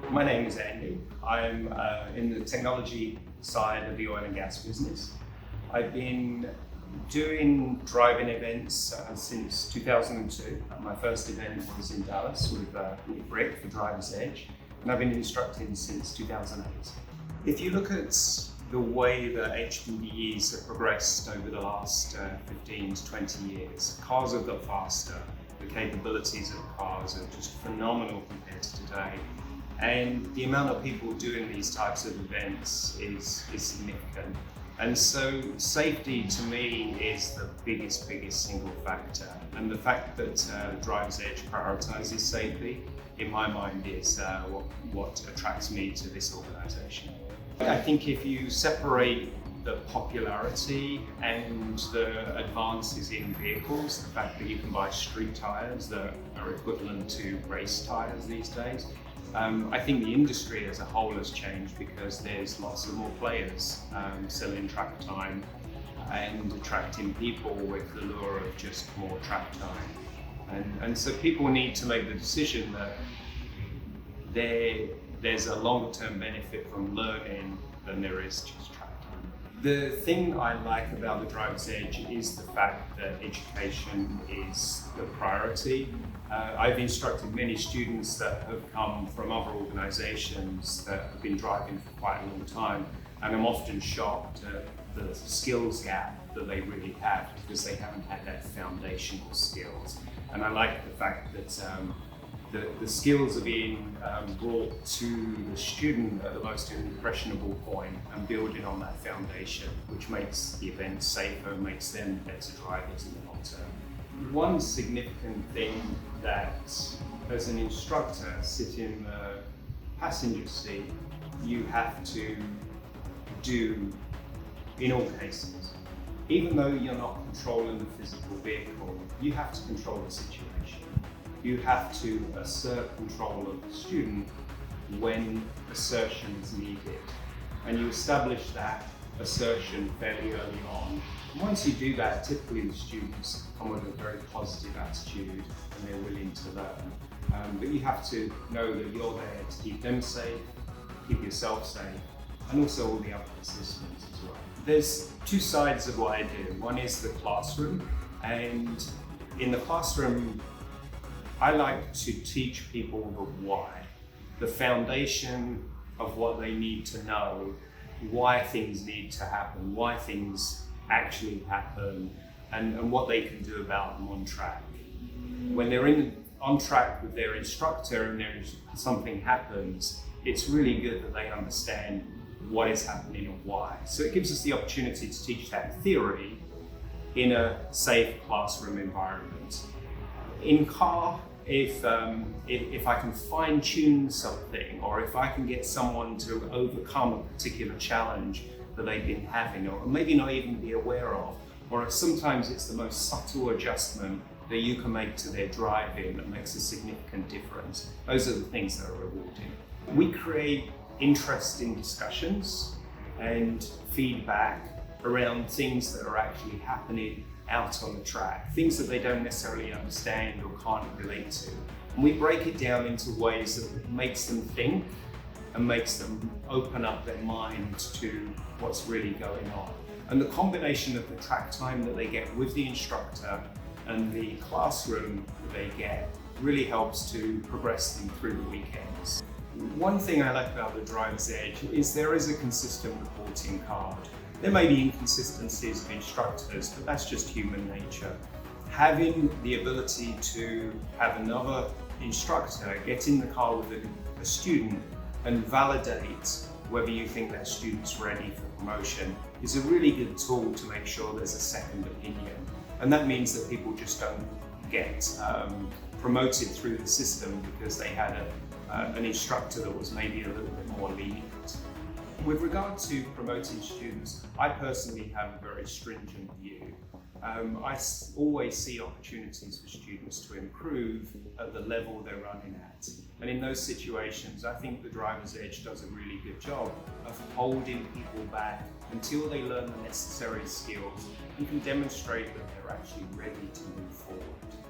My name is Andy. I'm in the technology side of the oil and gas business. I've been doing driving events since 2002. My first event was in Dallas with Rick for Driver's Edge, and I've been instructing since 2008. If you look at the way that HPDEs have progressed over the last 15 to 20 years, cars have got faster. The capabilities of cars are just phenomenal compared to today. And the amount of people doing these types of events is significant. And so safety to me is the biggest single factor. And the fact that Driver's Edge prioritizes safety, in my mind, is what attracts me to this organization. I think if you separate the popularity and the advances in vehicles, the fact that you can buy street tires that are equivalent to race tires these days, I think the industry as a whole has changed because there's lots of more players selling track time and attracting people with the lure of just more track time. And so people need to make the decision that there's a longer-term benefit from learning than there is just track time. The thing I like about the Driver's Edge is the fact that education is the priority. I've instructed many students that have come from other organizations that have been driving for quite a long time, and I'm often shocked at the skills gap that they really have because they haven't had that foundational skills. And I like the fact that the skills are being brought to the student at the most impressionable point and building on that foundation, which makes the event safer, makes them better drivers in the long term. One significant thing that, as an instructor, sit in the passenger seat, you have to do in all cases. Even though you're not controlling the physical vehicle, you have to control the situation. You have to assert control of the student when assertion is needed. And you establish that assertion fairly early on. And once you do that, typically the students come with a very positive attitude and they're willing to learn. But you have to know that you're there to keep them safe, keep yourself safe, and also all the other participants as well. There's two sides of what I do. One is the classroom, and in the classroom, I like to teach people the why, the foundation of what they need to know, why things need to happen, why things actually happen, and what they can do about them on track. When they're on track with their instructor and something happens, it's really good that they understand what is happening and why. So it gives us the opportunity to teach that theory in a safe classroom environment. In car, if I can fine-tune something, or if I can get someone to overcome a particular challenge that they've been having, or maybe not even be aware of, or sometimes it's the most subtle adjustment that you can make to their driving that makes a significant difference. Those are the things that are rewarding. We create interesting discussions and feedback around things that are actually happening out on the track, things that they don't necessarily understand or can't relate to. And we break it down into ways that makes them think and makes them open up their mind to what's really going on. And the combination of the track time that they get with the instructor and the classroom that they get really helps to progress them through the weekends. One thing I like about the Driver's Edge is there is a consistent reporting card. There may be inconsistencies of instructors, but that's just human nature. Having the ability to have another instructor get in the car with a student and validate whether you think that student's ready for promotion is a really good tool to make sure there's a second opinion. And that means that people just don't get promoted through the system because they had an instructor that was maybe a little bit more lenient. With regard to promoting students, I personally have a very stringent view. always see opportunities for students to improve at the level they're running at. And in those situations, I think the driver's edge does a really good job of holding people back until they learn the necessary skills and can demonstrate that they're actually ready to move forward.